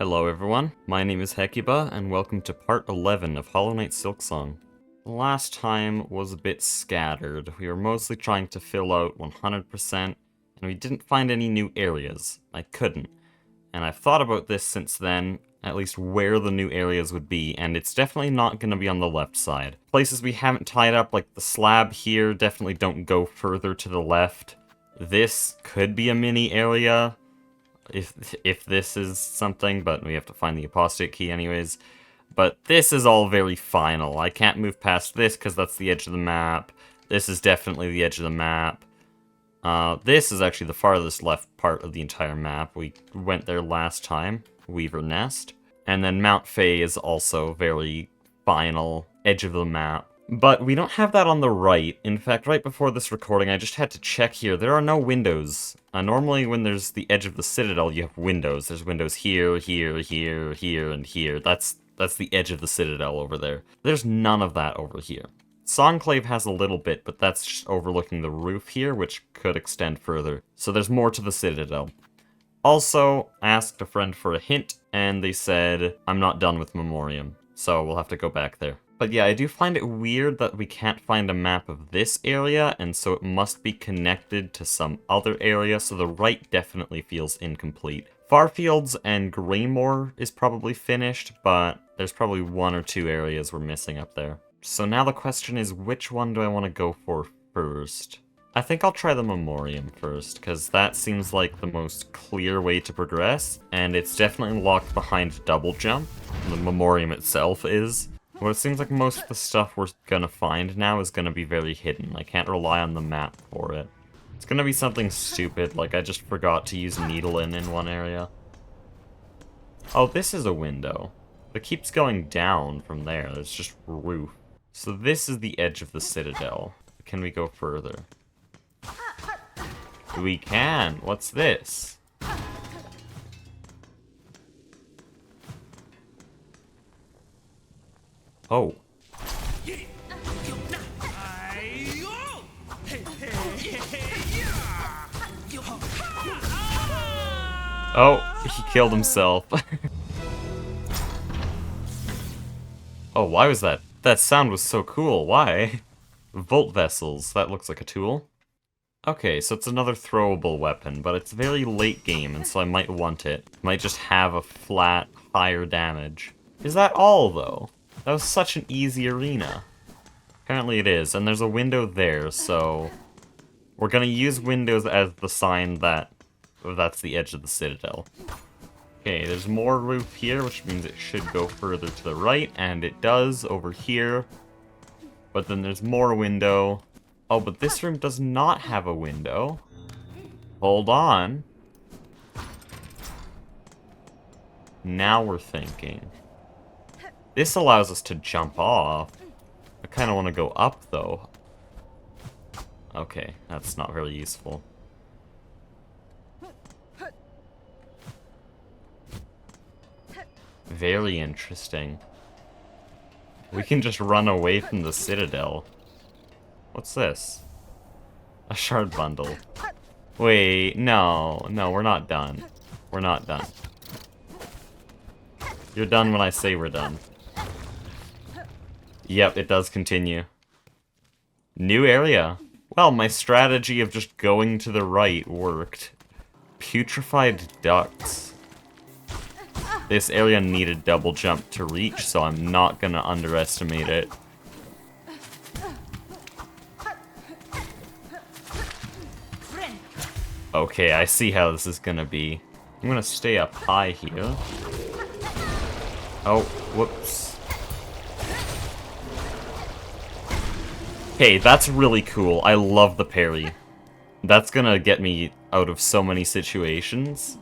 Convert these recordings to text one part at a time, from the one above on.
Hello everyone, my name is Hecuba, and welcome to part 11 of Hollow Knight Silksong. The last time was a bit scattered. We were mostly trying to fill out 100%, and we didn't find any new areas. I couldn't. And I've thought about this since then, at least where the new areas would be, and it's definitely not going to be on the left side. Places we haven't tied up, like the slab here, definitely don't go further to the left. This could be a mini area, if this is something, but we have to find the apostate key anyways. But this is all very final. I can't move past this because that's the edge of the map. This is definitely the edge of the map. This is actually the farthest left part of the entire map. We went there last time, Weaver Nest. And then Mount Faye is also very final, edge of the map. But we don't have that on the right. In fact, right before this recording, I just had to check here. There are no windows. Normally, when there's the edge of the Citadel, you have windows. There's windows here, here, here, here, and here. That's the edge of the Citadel over there. There's none of that over here. Songclave has a little bit, but that's just overlooking the roof here, which could extend further. So there's more to the Citadel. Also, I asked a friend for a hint, and they said, I'm not done with Memoriam, so we'll have to go back there. But yeah, I do find it weird that we can't find a map of this area, and so it must be connected to some other area, so the right definitely feels incomplete. Farfields and Greymore is probably finished, but there's probably one or two areas we're missing up there. So now the question is, which one do I want to go for first? I think I'll try the Memoriam first, because that seems like the most clear way to progress, and it's definitely locked behind double jump. The Memoriam itself is. Well, it seems like most of the stuff we're gonna find now is gonna be very hidden. I can't rely on the map for it. It's gonna be something stupid, like I just forgot to use Needle in one area. Oh, this is a window. It keeps going down from there. It's just roof. So this is the edge of the Citadel. Can we go further? We can! What's this? Oh. Oh, he killed himself. Oh, why was that? That sound was so cool. Why? Volt vessels. That looks like a tool. Okay, so it's another throwable weapon, but it's very late game, and so I might want it. Might just have a flat, higher damage. Is that all, though? That was such an easy arena. Apparently it is, and there's a window there, so we're gonna use windows as the sign that that's the edge of the Citadel. Okay, there's more roof here, which means it should go further to the right, and it does over here. But then there's more window. Oh, but this room does not have a window. Hold on. Now we're thinking. This allows us to jump off. I kind of want to go up, though. Okay, that's not very useful. Very interesting. We can just run away from the Citadel. What's this? A shard bundle. Wait, no, we're not done. We're not done. You're done when I say we're done. Yep, it does continue. New area. Well, my strategy of just going to the right worked. Putrified Ducts. This area needed double jump to reach, so I'm not gonna underestimate it. Okay, I see how this is gonna be. I'm gonna stay up high here. Oh, whoops. Hey, that's really cool. I love the parry. That's gonna get me out of so many situations.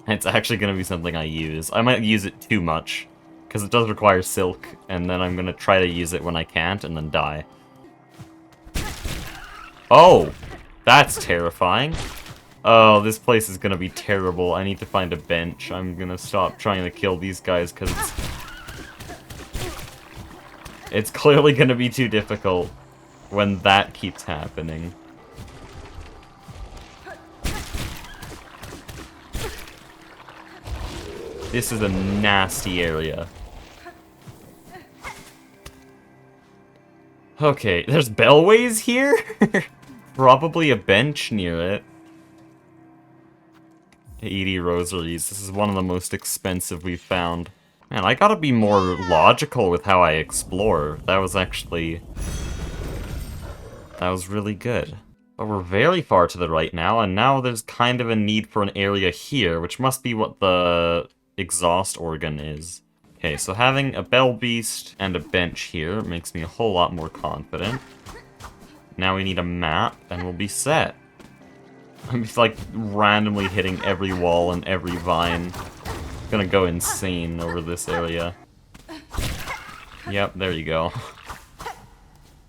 It's actually gonna be something I use. I might use it too much, because it does require silk, and then I'm gonna try to use it when I can't, and then die. Oh! That's terrifying. Oh, this place is gonna be terrible. I need to find a bench. I'm gonna stop trying to kill these guys, because it's clearly gonna be too difficult when that keeps happening. This is a nasty area. Okay, there's bellways here? Probably a bench near it. 80 rosaries. This is one of the most expensive we've found. Man, I gotta be more logical with how I explore. That was really good. But we're very far to the right now, and now there's kind of a need for an area here, which must be what the exhaust organ is. Okay, so having a bell beast and a bench here makes me a whole lot more confident. Now we need a map, and we'll be set. I'm just like randomly hitting every wall and every vine. Gonna go insane over this area. Yep, there you go.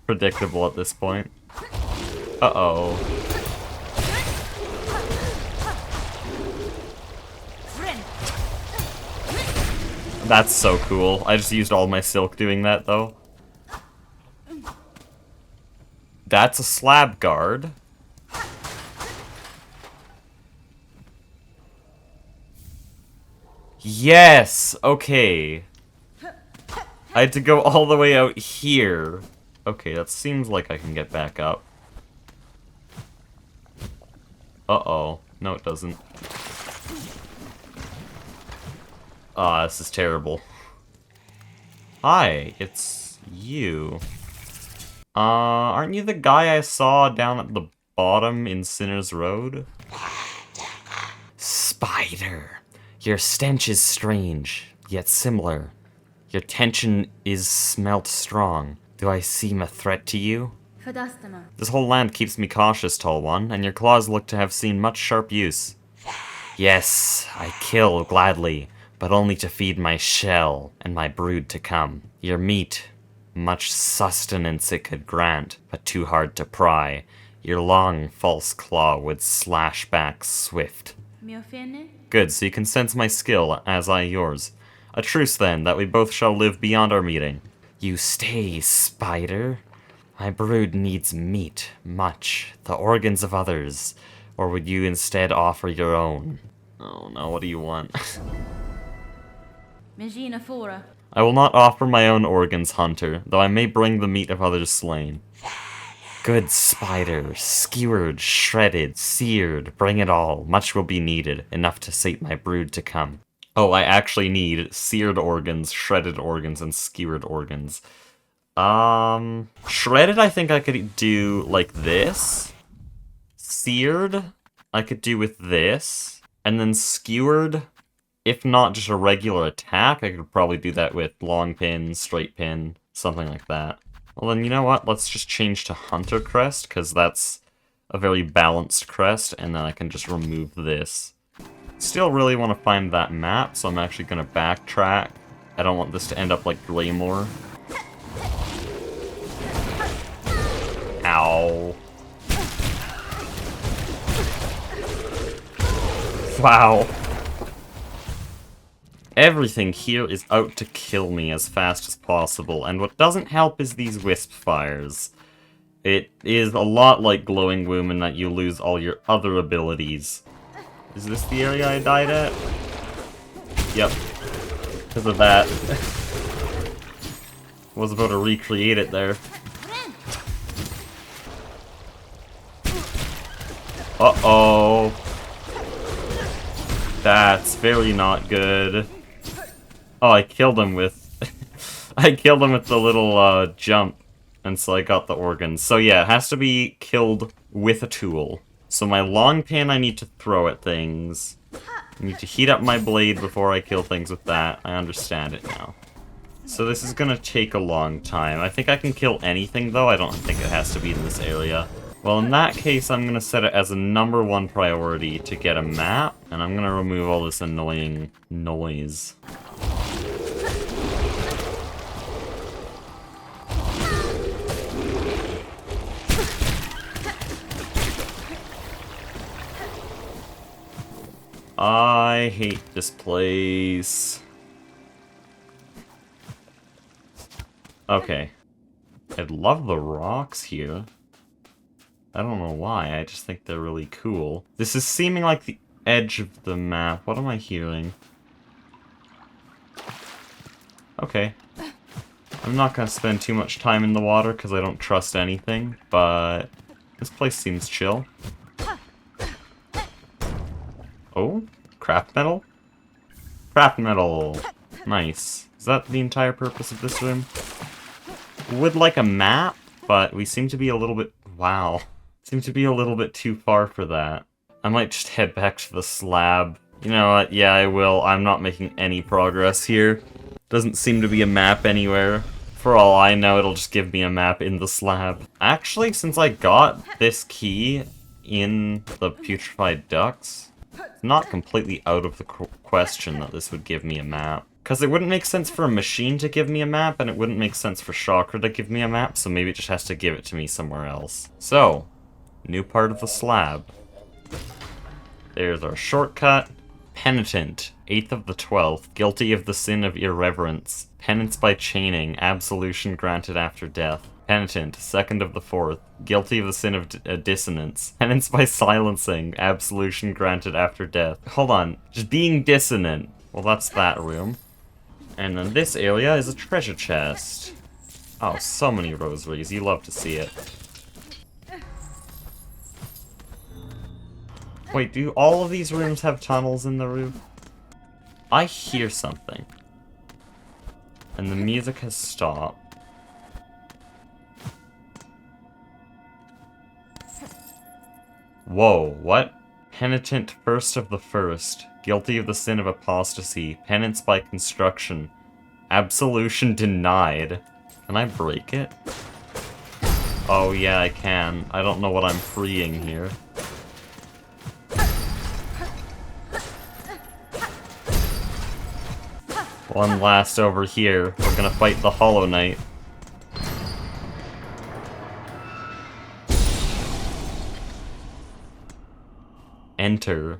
Predictable at this point. Uh-oh. That's so cool. I just used all my silk doing that, though. That's a slab guard. Yes! Okay. I had to go all the way out here. Okay, that seems like I can get back up. Uh-oh. No, it doesn't. Ah, this is terrible. Hi, it's you. Aren't you the guy I saw down at the bottom in Sinner's Road? Spider. Your stench is strange, yet similar. Your tension is smelt strong. Do I seem a threat to you? This whole land keeps me cautious, Tall One, and your claws look to have seen much sharp use. Yes, I kill gladly, but only to feed my shell and my brood to come. Your meat, much sustenance it could grant, but too hard to pry. Your long, false claw would slash back swift. Good, so you can sense my skill, as I yours. A truce, then, that we both shall live beyond our meeting. You stay, spider. My brood needs meat, much, the organs of others, or would you instead offer your own? Oh no, what do you want? I will not offer my own organs, Hunter, though I may bring the meat of others slain. Good spider, skewered, shredded, seared, bring it all, much will be needed, enough to sate my brood to come. Oh, I actually need seared organs, shredded organs, and skewered organs. Shredded I think I could do like this. Seared, I could do with this. And then skewered, if not just a regular attack, I could probably do that with long pin, straight pin, something like that. Well then, you know what? Let's just change to Hunter Crest, because that's a very balanced crest, and then I can just remove this. Still really want to find that map, so I'm actually going to backtrack. I don't want this to end up like Glamour. Ow. Wow. Everything here is out to kill me as fast as possible, and what doesn't help is these wisp fires. It is a lot like Glowing Womb in that you lose all your other abilities. Is this the area I died at? Yep. Because of that. Was about to recreate it there. Uh-oh. That's very not good. Oh, I killed him with... I killed him with the little jump, and so I got the organs. So yeah, it has to be killed with a tool. So my long pin I need to throw at things. I need to heat up my blade before I kill things with that. I understand it now. So this is gonna take a long time. I think I can kill anything though. I don't think it has to be in this area. Well, in that case, I'm gonna set it as a #1 priority to get a map, and I'm gonna remove all this annoying noise. I hate this place. Okay. I love the rocks here. I don't know why, I just think they're really cool. This is seeming like the edge of the map. What am I hearing? Okay. I'm not gonna spend too much time in the water because I don't trust anything, but this place seems chill. Oh? Craft metal? Craft metal! Nice. Is that the entire purpose of this room? Would like a map, but we seem to be a little bit... Wow. Seem to be a little bit too far for that. I might just head back to the slab. You know what? Yeah, I will. I'm not making any progress here. Doesn't seem to be a map anywhere. For all I know, it'll just give me a map in the slab. Actually, since I got this key in the Putrified Ducts, it's not completely out of the question that this would give me a map. Because it wouldn't make sense for a machine to give me a map, and it wouldn't make sense for Chakra to give me a map, so maybe it just has to give it to me somewhere else. So, new part of the slab. There's our shortcut. Penitent, 8th of the 12th, guilty of the sin of irreverence. Penance by chaining, absolution granted after death. Penitent, 2nd of the 4th, guilty of the sin of dissonance. Penance by silencing, absolution granted after death. Hold on, just being dissonant. Well, that's that room. And then this area is a treasure chest. Oh, so many rosaries, you love to see it. Wait, do all of these rooms have tunnels in the roof? I hear something. And the music has stopped. Whoa, what? Penitent, 1st of the 1st. Guilty of the sin of apostasy. Penance by construction. Absolution denied. Can I break it? Oh yeah, I can. I don't know what I'm freeing here. One last over here. We're gonna fight the Hollow Knight. Enter.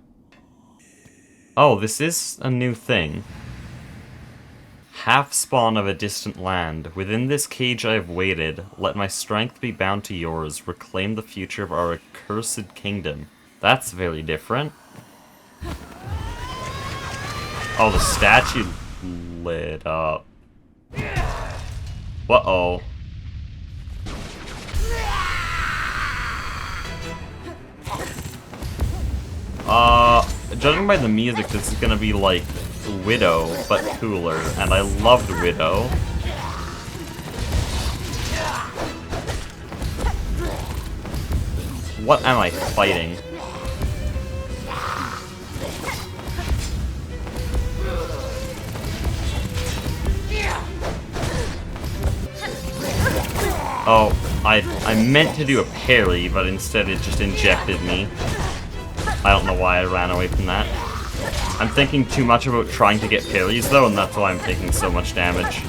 Oh, this is a new thing. Half spawn of a distant land. Within this cage I have waited. Let my strength be bound to yours. Reclaim the future of our accursed kingdom. That's very different. Oh, the statue lit up. Uh-oh. Judging by the music, this is gonna be like Widow, but cooler, and I loved Widow. What am I fighting? Oh, I meant to do a parry, but instead it just injected me. I don't know why I ran away from that. I'm thinking too much about trying to get parries though, and that's why I'm taking so much damage.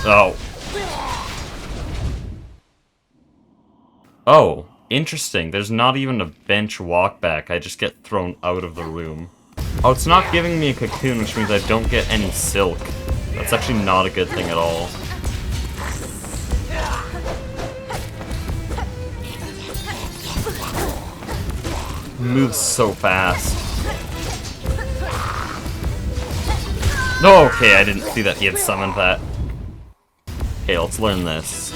Oh. Oh, interesting. There's not even a bench walk back. I just get thrown out of the room. Oh, it's not giving me a cocoon, which means I don't get any silk. That's actually not a good thing at all. Moves so fast. Oh, okay, I didn't see that he had summoned that. Okay, let's learn this.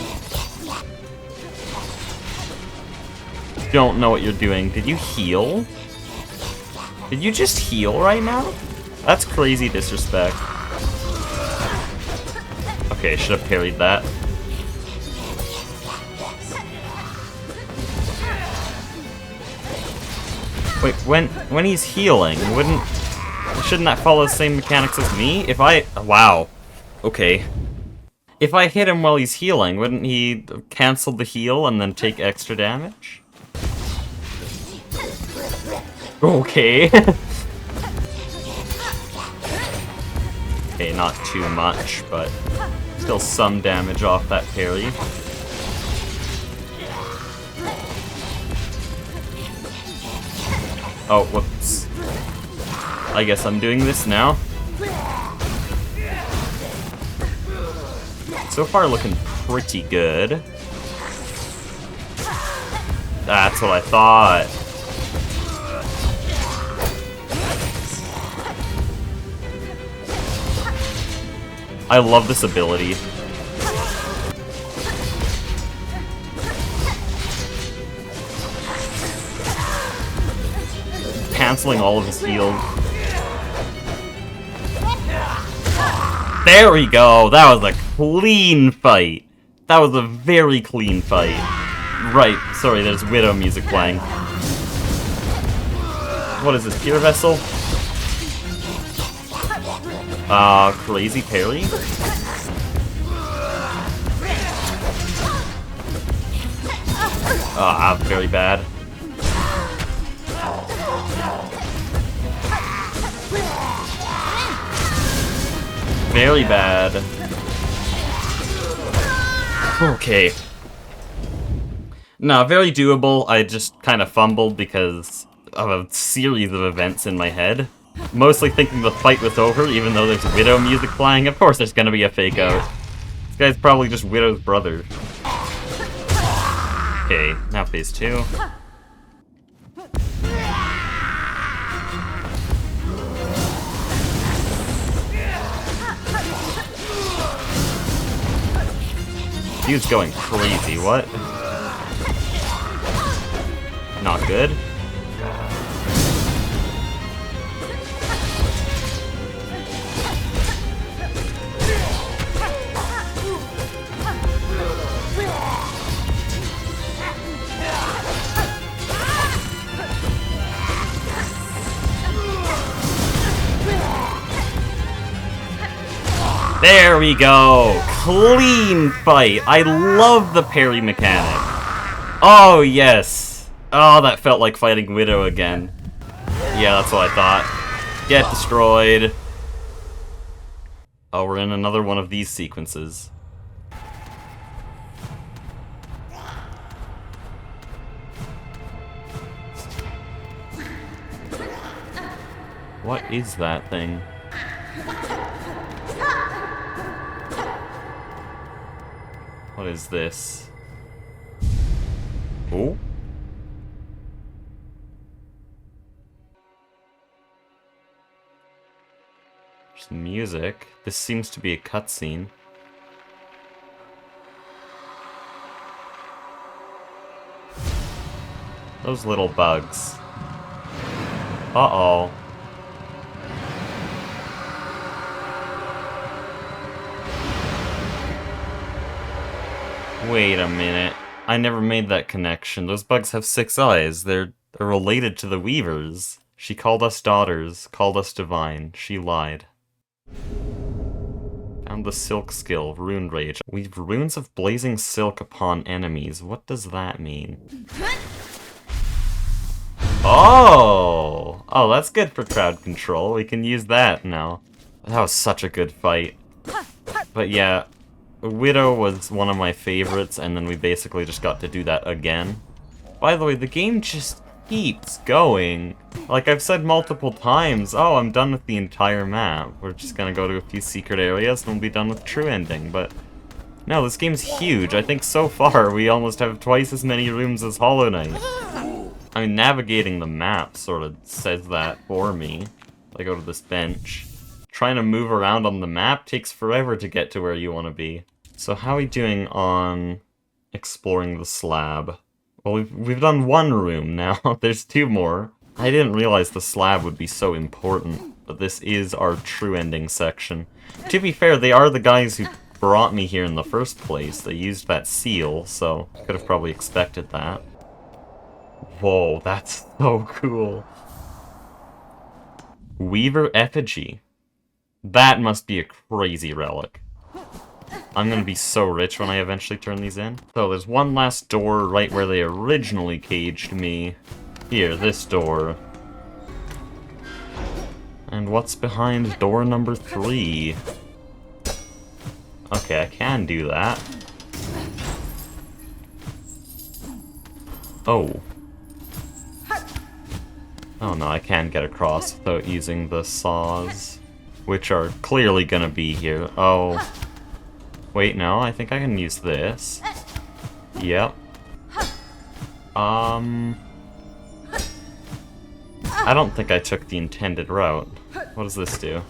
Don't know what you're doing. Did you heal? Did you just heal right now? That's crazy disrespect. Okay, should have parried that. Wait, when he's healing, shouldn't that follow the same mechanics as me? If I... Wow. Okay. If I hit him while he's healing, wouldn't he cancel the heal and then take extra damage? Okay. Okay, not too much, but still some damage off that parry. Oh, whoops. I guess I'm doing this now. So far looking pretty good. That's what I thought. I love this ability. Canceling all of his heals. There we go! That was a clean fight! That was a very clean fight. Right, sorry, there's Widow music playing. What is this, Pure Vessel? Crazy parry? Ah, very bad. Very bad. Okay. No, very doable. I just kind of fumbled because of a series of events in my head. Mostly thinking the fight was over, even though there's Widow music playing. Of course there's gonna be a fake out. This guy's probably just Widow's brother. Okay, now phase 2. Dude's going crazy, what? Not good. There we go! Clean fight! I love the parry mechanic! Oh, yes! Oh, that felt like fighting Widow again. Yeah, that's what I thought. Get destroyed. Oh, we're in another one of these sequences. What is that thing? What is this? Oh? There's music. This seems to be a cutscene. Those little bugs. Uh-oh. Wait a minute. I never made that connection. Those bugs have 6 eyes. They're related to the Weavers. She called us daughters, called us divine. She lied. Found the silk skill, Rune Rage. Weave runes of blazing silk upon enemies. What does that mean? Oh! Oh, that's good for crowd control. We can use that now. That was such a good fight. But yeah, Widow was one of my favorites, and then we basically just got to do that again. By the way, the game just keeps going. Like I've said multiple times, oh, I'm done with the entire map. We're just gonna go to a few secret areas and we'll be done with true ending, but no, this game's huge. I think so far we almost have twice as many rooms as Hollow Knight. I mean, navigating the map sort of says that for me. I go to this bench. Trying to move around on the map takes forever to get to where you want to be. So how are we doing on exploring the slab? Well, we've done one room now. There's 2 more. I didn't realize the slab would be so important, but this is our true ending section. To be fair, they are the guys who brought me here in the first place. They used that seal, so I could have probably expected that. Whoa, that's so cool. Weaver effigy. That must be a crazy relic. I'm gonna be so rich when I eventually turn these in. So there's one last door right where they originally caged me. Here, this door. And what's behind door number 3? Okay, I can do that. Oh. Oh no, I can get across without using the saws, which are clearly gonna be here. Oh. Wait, no, I think I can use this. Yep. I don't think I took the intended route. What does this do?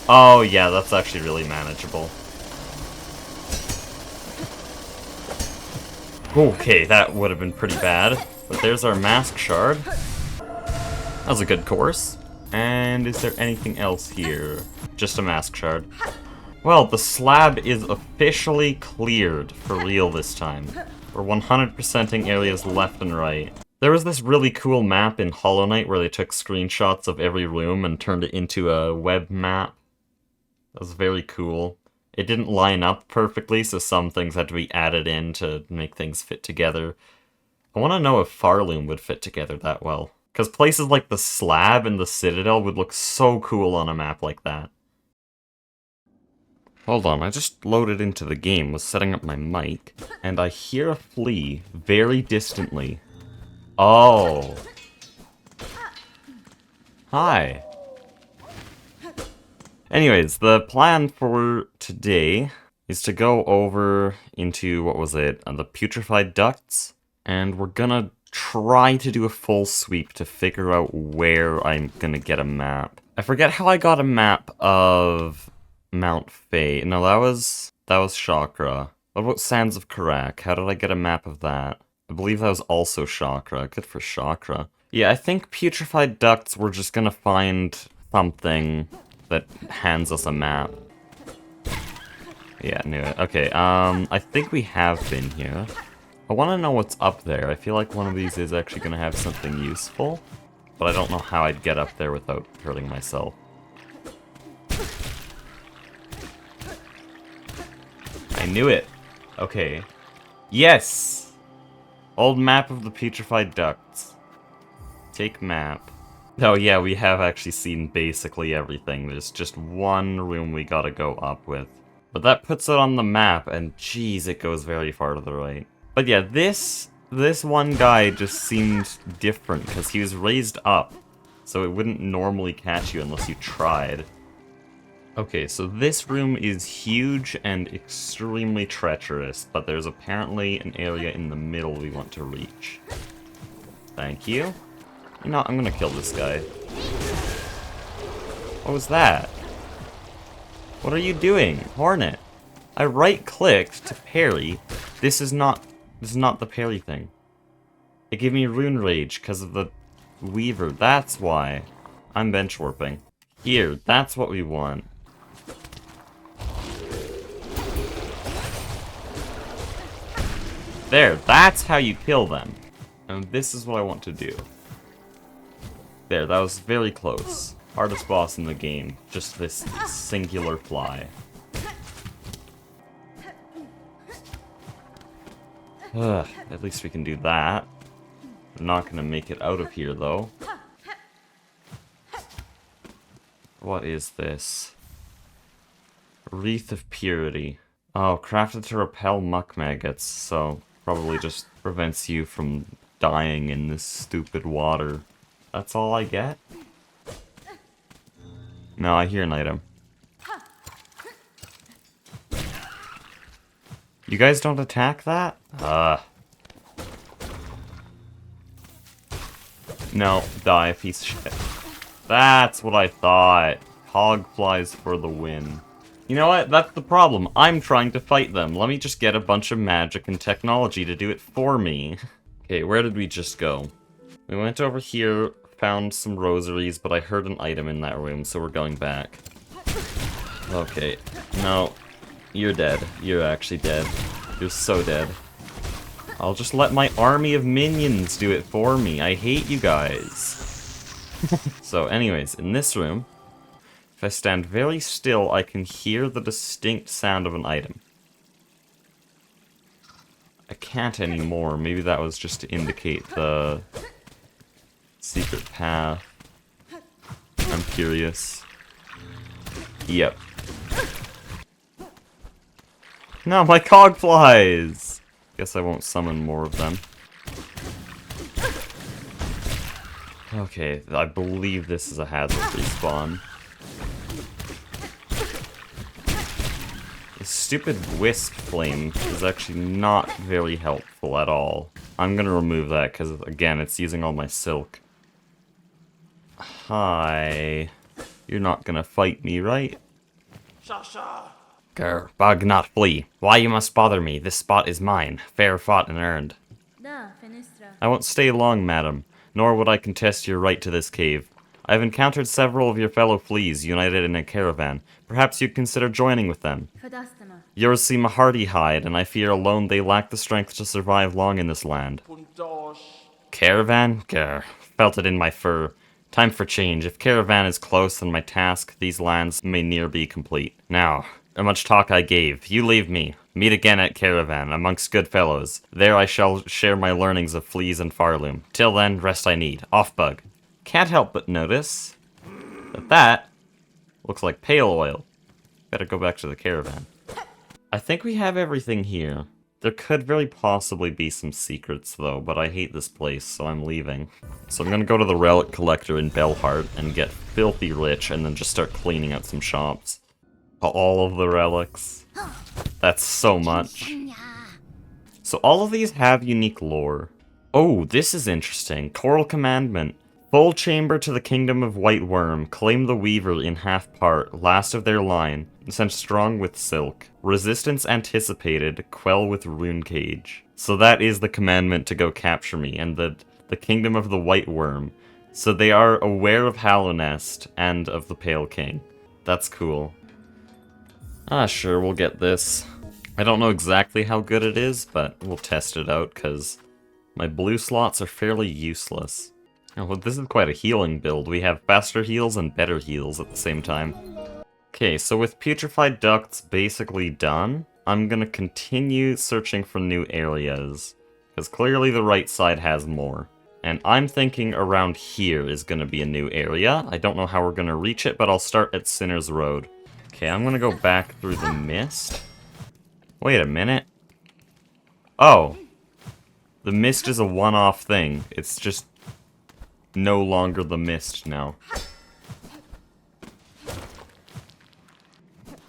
Oh yeah, that's actually really manageable. Okay, that would have been pretty bad. But there's our mask shard. That was a good course. And is there anything else here? Just a mask shard. Well, the slab is officially cleared for real this time. We're 100%ing areas left and right. There was this really cool map in Hollow Knight where they took screenshots of every room and turned it into a web map. That was very cool. It didn't line up perfectly, so some things had to be added in to make things fit together. I want to know if Farloom would fit together that well. Because places like the Slab and the Citadel would look so cool on a map like that. Hold on, I just loaded into the game, was setting up my mic, and I hear a flea very distantly. Oh. Hi. Anyways, the plan for today is to go over into, what was it, the Putrified Ducts, and we're gonna try to do a full sweep to figure out where I'm gonna get a map. I forget how I got a map of Mount Fae. No, that was Chakra. What about Sands of Karak? How did I get a map of that? I believe that was also Chakra. Good for Chakra. Yeah, I think Putrified Ducts, we're just gonna find something that hands us a map. Yeah, knew it. Okay, I think we have been here. I want to know what's up there. I feel like one of these is actually going to have something useful, but I don't know how I'd get up there without hurting myself. I knew it. Okay. Yes! Old map of the Putrified Ducts. Take map. Oh yeah, we have actually seen basically everything. There's just one room we gotta go up with. But that puts it on the map, and geez, it goes very far to the right. But yeah, this one guy just seemed different, because he was raised up, so it wouldn't normally catch you unless you tried. Okay, so this room is huge and extremely treacherous, but there's apparently an area in the middle we want to reach. Thank you. You know, I'm gonna kill this guy. What was that? What are you doing, Hornet? I right-clicked to parry. This is not the parry thing. It gave me Rune Rage because of the Weaver. That's why. I'm bench warping. Here, that's what we want. There, that's how you kill them. And this is what I want to do. There, that was very close. Hardest boss in the game. Just this singular fly. At least we can do that. I'm not gonna make it out of here, though. What is this? Wreath of Purity. Oh, crafted to repel muck maggots, so probably just prevents you from dying in this stupid water. That's all I get? No, I hear an item. You guys don't attack that? No, die, piece of shit. That's what I thought. Hog flies for the win. You know what? That's the problem. I'm trying to fight them. Let me just get a bunch of magic and technology to do it for me. Okay, where did we just go? We went over here, found some rosaries, but I heard an item in that room, so we're going back. Okay. No. You're dead. You're actually dead. You're so dead. I'll just let my army of minions do it for me. I hate you guys. So anyways, in this room, if I stand very still, I can hear the distinct sound of an item. I can't anymore. Maybe that was just to indicate the secret path. I'm curious. Yep. No, my cog flies! Guess I won't summon more of them. Okay, I believe this is a hazard respawn. The stupid wisp flame is actually not very helpful at all. I'm gonna remove that because, again, it's using all my silk. Hi. You're not gonna fight me, right? Grr, bug not flee. Why you must bother me? This spot is mine. Fair fought and earned. I won't stay long, madam, nor would I contest your right to this cave. I have encountered several of your fellow fleas united in a caravan. Perhaps you'd consider joining with them. Yours seem a hardy hide, and I fear alone they lack the strength to survive long in this land. Caravan? Grr, felt it in my fur. Time for change. If caravan is close, then my task, these lands, may near be complete. Now, how much talk I gave. You leave me. Meet again at caravan, amongst good fellows. There I shall share my learnings of fleas and farloom. Till then, rest I need. Off, bug. Can't help but notice that looks like pale oil. Better go back to the caravan. I think we have everything here. There could very possibly be some secrets though, but I hate this place, so I'm leaving. So I'm gonna go to the relic collector in Belhart and get filthy rich and then just start cleaning out some shops. All of the relics. That's so much. So all of these have unique lore. Oh, this is interesting. Coral Commandment. Full chamber to the kingdom of White Worm. Claim the Weaver in half part. Last of their line. Sent strong with silk. Resistance anticipated. Quell with Rune Cage. So that is the commandment to go capture me. And the kingdom of the White Worm. So they are aware of Hallownest and of the Pale King. That's cool. Ah, sure, we'll get this. I don't know exactly how good it is, but we'll test it out, because my blue slots are fairly useless. Oh, well, this is quite a healing build. We have faster heals and better heals at the same time. Okay, so with Putrified Ducts basically done, I'm gonna continue searching for new areas, because clearly the right side has more. And I'm thinking around here is gonna be a new area. I don't know how we're gonna reach it, but I'll start at Sinner's Road. Okay, I'm gonna go back through the mist. Wait a minute. Oh. The mist is a one-off thing. It's just no longer the mist now.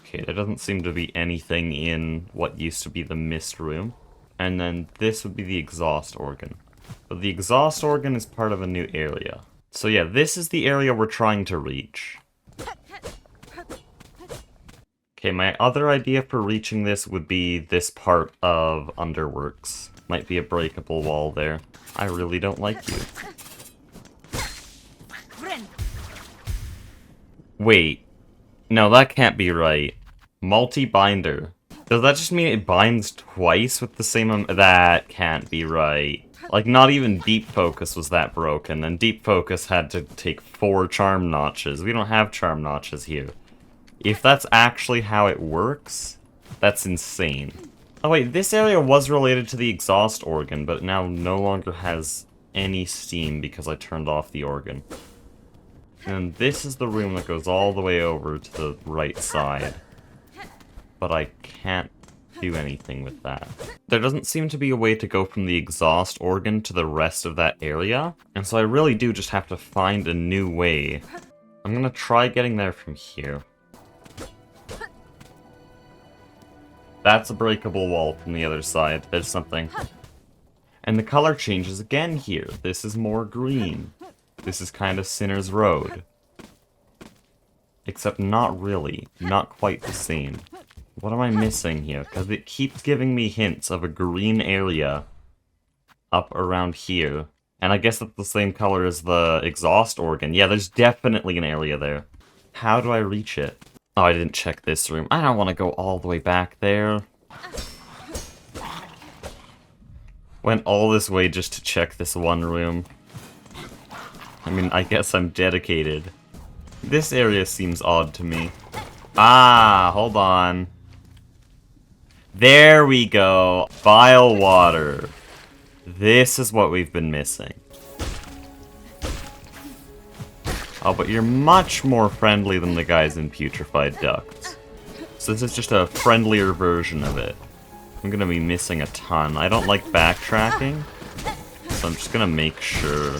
Okay, there doesn't seem to be anything in what used to be the mist room. And then this would be the exhaust organ. But the exhaust organ is part of a new area. So yeah, this is the area we're trying to reach. Okay, my other idea for reaching this would be this part of Underworks. Might be a breakable wall there. I really don't like you. Wait. No, that can't be right. Multi-binder. Does that just mean it binds twice with the same That can't be right. Like, not even Deep Focus was that broken, and Deep Focus had to take 4 charm notches. We don't have charm notches here. If that's actually how it works, that's insane. Oh wait, this area was related to the exhaust organ, but now no longer has any steam because I turned off the organ. And this is the room that goes all the way over to the right side. But I can't do anything with that. There doesn't seem to be a way to go from the exhaust organ to the rest of that area, and so I really do just have to find a new way. I'm gonna try getting there from here. That's a breakable wall from the other side. There's something. And the color changes again here. This is more green. This is kind of Sinner's Road. Except not really. Not quite the same. What am I missing here? Because it keeps giving me hints of a green area up around here. And I guess that's the same color as the exhaust organ. Yeah, there's definitely an area there. How do I reach it? Oh, I didn't check this room. I don't want to go all the way back there. Went all this way just to check this one room. I mean, I guess I'm dedicated. This area seems odd to me. Ah, hold on. There we go. Bilewater. This is what we've been missing. Oh, but you're much more friendly than the guys in Putrified Ducts. So this is just a friendlier version of it. I'm gonna be missing a ton. I don't like backtracking, so I'm just gonna make sure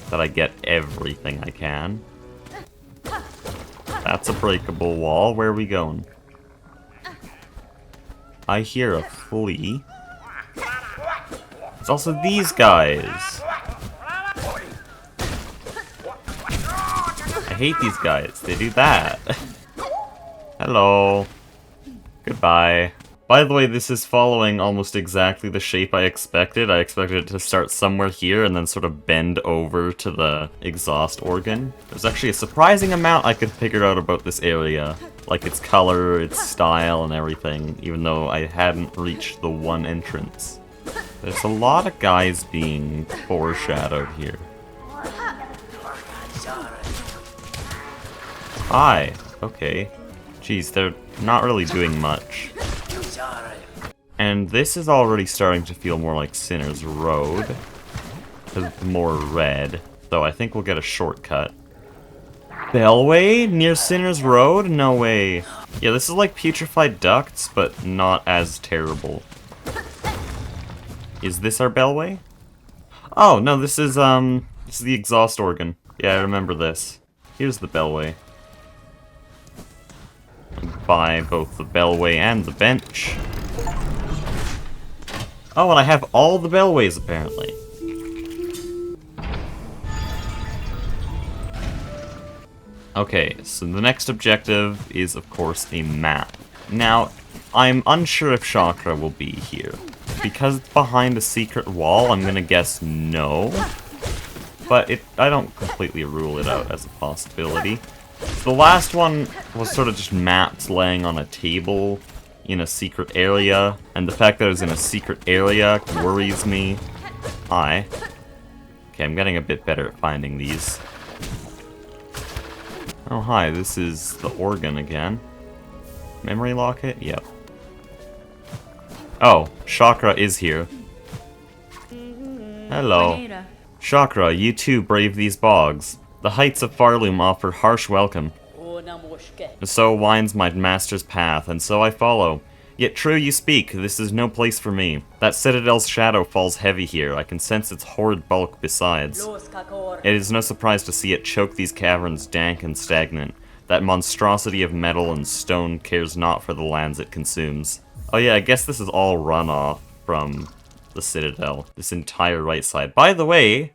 that I get everything I can. That's a breakable wall. Where are we going? I hear a flea. It's also these guys. I hate these guys. They do that. How Hello. Goodbye. By the way, this is following almost exactly the shape I expected. I expected it to start somewhere here and then sort of bend over to the exhaust organ. There's actually a surprising amount I could figure out about this area. Like its color, its style, and everything, even though I hadn't reached the one entrance. There's a lot of guys being foreshadowed here. Hi. Okay. Geez, they're not really doing much. And this is already starting to feel more like Sinner's Road. It's more red. So I think we'll get a shortcut. Bellway? Near Sinner's Road? No way. Yeah, this is like Putrified Ducts, but not as terrible. Is this our Bellway? Oh, no, this is the exhaust organ. Yeah, I remember this. Here's the Bellway. Buy both the Bellway and the bench. Oh, and I have all the Bellways, apparently. Okay, so the next objective is, of course, a map. Now, I'm unsure if Chakra will be here. Because it's behind a secret wall, I'm gonna guess no. But I don't completely rule it out as a possibility. The last one was sort of just maps laying on a table in a secret area, and the fact that it was in a secret area worries me. Hi. Okay, I'm getting a bit better at finding these. Oh hi, this is the organ again. Memory locket? Yep. Oh, Chakra is here. Hello. Chakra, you too brave these bogs. The heights of Farloom offer harsh welcome. So winds my master's path, and so I follow. Yet true you speak, this is no place for me. That Citadel's shadow falls heavy here, I can sense its horrid bulk besides. It is no surprise to see it choke these caverns dank and stagnant. That monstrosity of metal and stone cares not for the lands it consumes. Oh yeah, I guess this is all runoff from the Citadel. This entire right side. By the way,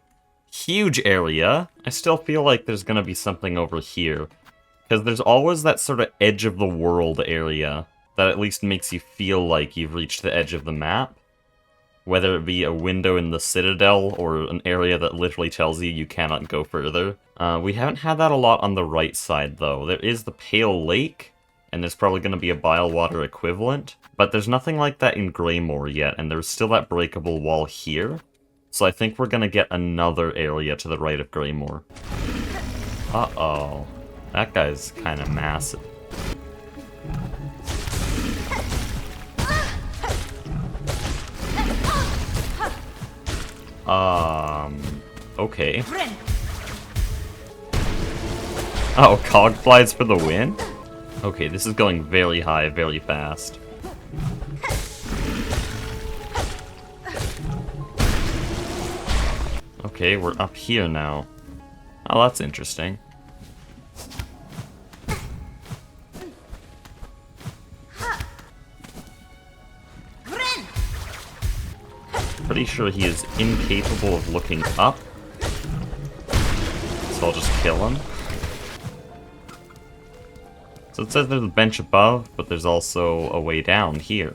huge area. I still feel like there's gonna be something over here. Because there's always that sort of edge of the world area that at least makes you feel like you've reached the edge of the map. Whether it be a window in the Citadel or an area that literally tells you you cannot go further. We haven't had that a lot on the right side though. There is the Pale Lake, and there's probably going to be a Bilewater equivalent. But there's nothing like that in Greymoor yet, and there's still that breakable wall here. So I think we're going to get another area to the right of Greymoor. Uh-oh. That guy's kind of massive. Okay. Oh, cog flies for the win? Okay, this is going very high, very fast. Okay, we're up here now. Oh, that's interesting. Pretty sure he is incapable of looking up. So I'll just kill him. So it says there's a bench above, but there's also a way down here.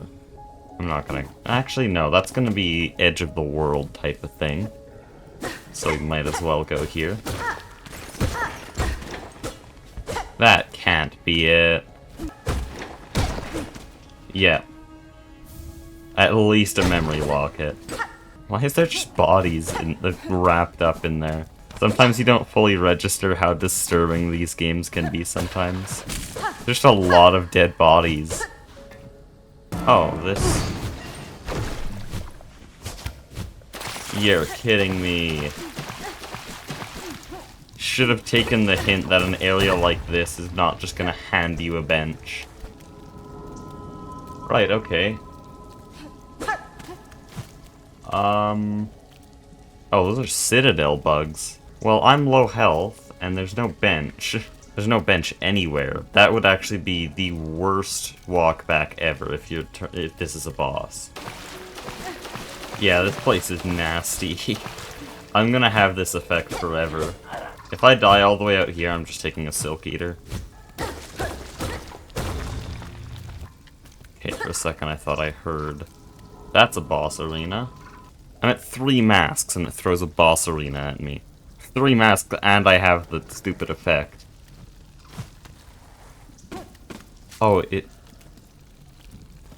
I'm not gonna... Actually, no, that's gonna be edge of the world type of thing. So we might as well go here. That can't be it. Yeah. At least a memory locket. Why is there just bodies wrapped up in there? Sometimes you don't fully register how disturbing these games can be sometimes. There's just a lot of dead bodies. Oh, this... You're kidding me. Should have taken the hint that an area like this is not just gonna hand you a bench. Right, okay. Oh, those are Citadel bugs. Well, I'm low health, and there's no bench. There's no bench anywhere. That would actually be the worst walk back ever if this is a boss. Yeah, this place is nasty. I'm gonna have this effect forever. If I die all the way out here, I'm just taking a Silk Eater. Okay, for a second I thought I heard. That's a boss arena. I'm at 3 masks and it throws a boss arena at me. 3 masks and I have the stupid effect. Oh, it...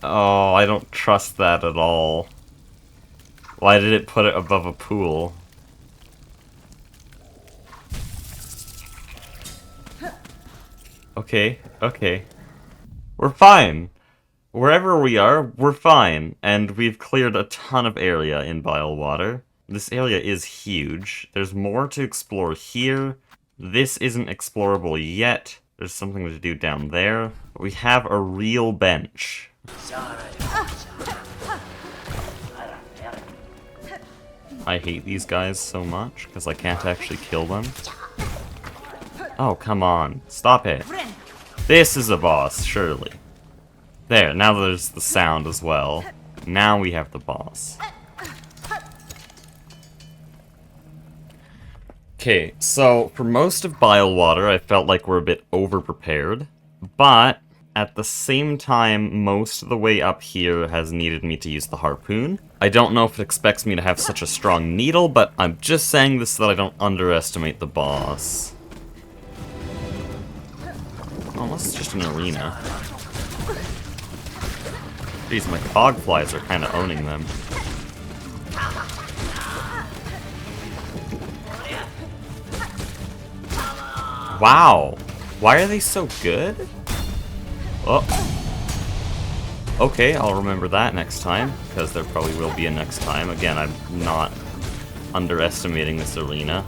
Oh, I don't trust that at all. Why did it put it above a pool? Okay, okay. We're fine. Wherever we are, we're fine. And we've cleared a ton of area in Bilewater. This area is huge. There's more to explore here. This isn't explorable yet. There's something to do down there. We have a real bench. I hate these guys so much, because I can't actually kill them. Oh, come on. Stop it. This is a boss, surely. There, now there's the sound as well. Now we have the boss. Okay, so for most of Bilewater, I felt like we're a bit over-prepared. But, at the same time, most of the way up here has needed me to use the harpoon. I don't know if it expects me to have such a strong needle, but I'm just saying this so that I don't underestimate the boss. Oh, unless it's just an arena. Jeez, my cogflies are kind of owning them. Wow! Why are they so good? Oh. Okay, I'll remember that next time, because there probably will be a next time. Again, I'm not underestimating this arena.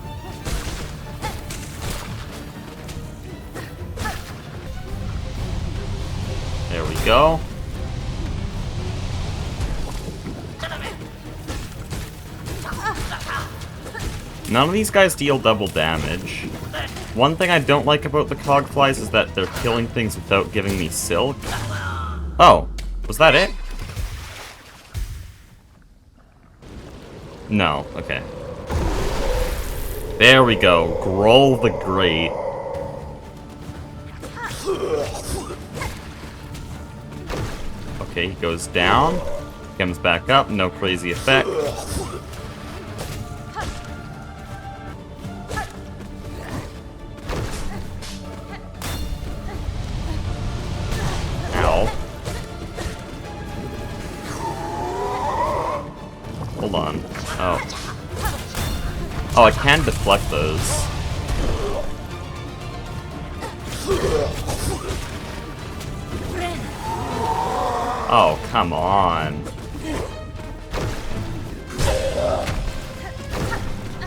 There we go. None of these guys deal double damage. One thing I don't like about the cogflies is that they're killing things without giving me silk. Oh, was that it? No, okay. There we go, Groal the Great. Okay, he goes down, comes back up, no crazy effect. Hold on. Oh. Oh, I can deflect those. Oh, come on.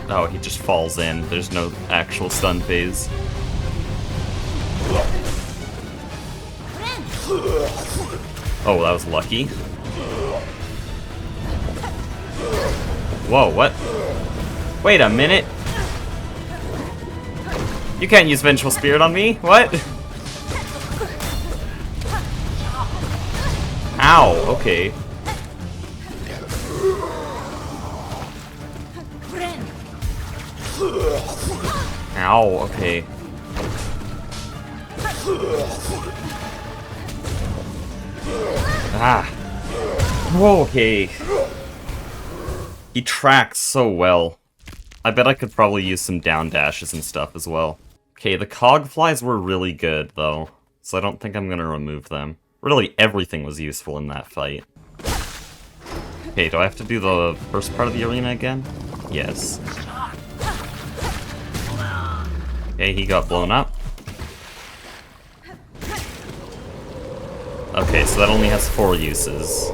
Oh, he just falls in. There's no actual stun phase. Oh, that was lucky. Whoa, what? Wait a minute! You can't use Vengeful Spirit on me? What? Ow, okay. Ow, okay. Ah. Whoa, okay. He tracks so well. I bet I could probably use some down dashes and stuff as well. Okay, the cogflies were really good, though, so I don't think I'm gonna remove them. Really, everything was useful in that fight. Okay, do I have to do the first part of the arena again? Yes. Okay, he got blown up. Okay, so that only has 4 uses.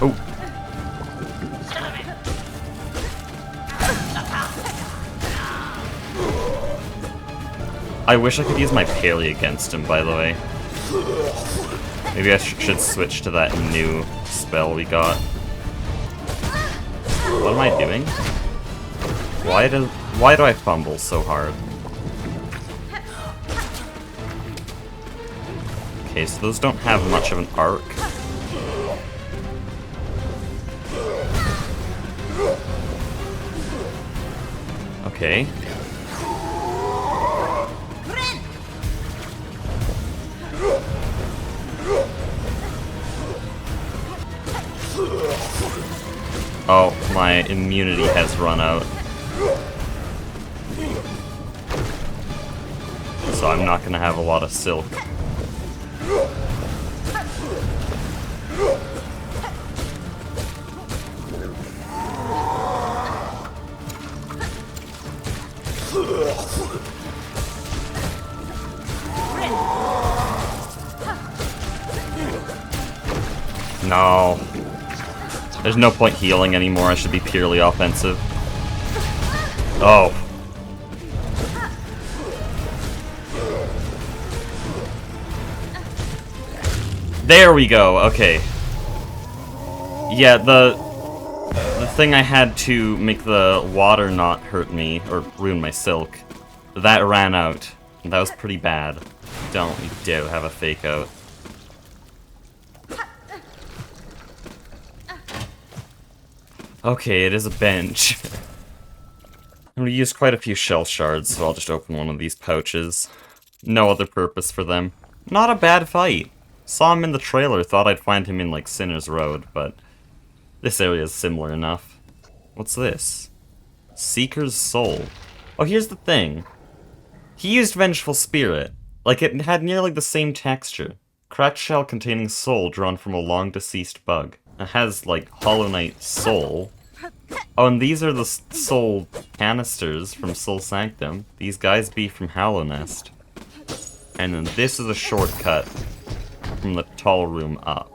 Oh. I wish I could use my parry against him, by the way. Maybe I should switch to that new spell we got. What am I doing? Why do I fumble so hard? Okay, so those don't have much of an arc. Okay. Oh, my immunity has run out. So I'm not gonna have a lot of silk. No. There's no point healing anymore, I should be purely offensive. Oh. There we go, okay. Yeah, the thing I had to make the water not hurt me, or ruin my silk, that ran out. That was pretty bad. Don't you dare have a fake out. Okay, it is a bench. And we used quite a few shell shards, so I'll just open one of these pouches. No other purpose for them. Not a bad fight. Saw him in the trailer, thought I'd find him in, like, Sinner's Road, but this area is similar enough. What's this? Seeker's Soul. Oh, here's the thing. He used Vengeful Spirit. Like, it had nearly the same texture. Cracked shell containing soul drawn from a long-deceased bug. It has, like, Hollow Knight soul. Oh, and these are the soul canisters from Soul Sanctum. These guys be from Hallow Nest. And then this is a shortcut from the tall room up.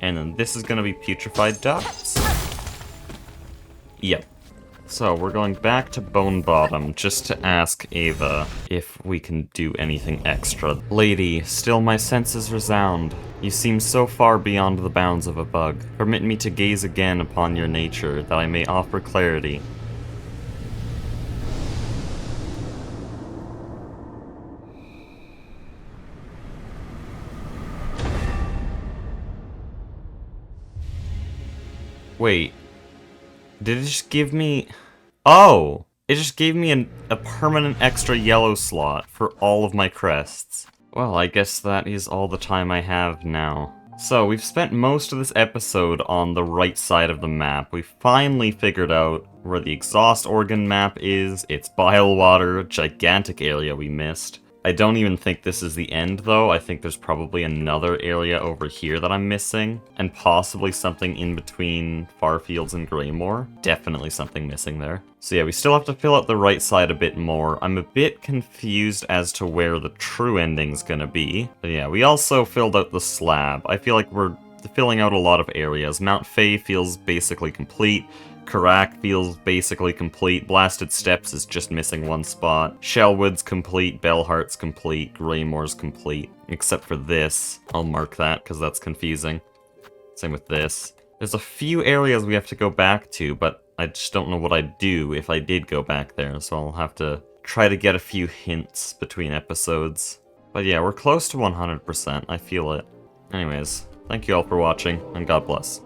And then this is gonna be Putrified Ducts. Yep. So, we're going back to Bone Bottom just to ask Ava if we can do anything extra. Lady, still my senses resound. You seem so far beyond the bounds of a bug. Permit me to gaze again upon your nature, that I may offer clarity. Wait. Did it just give me... Oh! It just gave me a permanent extra yellow slot for all of my crests. Well, I guess that is all the time I have now. So, we've spent most of this episode on the right side of the map. We finally figured out where the exhaust organ map is. It's Bilewater, a gigantic area we missed. I don't even think this is the end, though. I think there's probably another area over here that I'm missing, and possibly something in between Farfields and Greymoor. Definitely something missing there. So yeah, we still have to fill out the right side a bit more. I'm a bit confused as to where the true ending's gonna be. But yeah, we also filled out the slab. I feel like we're filling out a lot of areas. Mount Faye feels basically complete. Karak feels basically complete. Blasted Steps is just missing one spot. Shellwood's complete. Bellheart's complete. Greymoor's complete. Except for this. I'll mark that because that's confusing. Same with this. There's a few areas we have to go back to, but I just don't know what I'd do if I did go back there, so I'll have to try to get a few hints between episodes. But yeah, we're close to 100%. I feel it. Anyways, thank you all for watching, and God bless.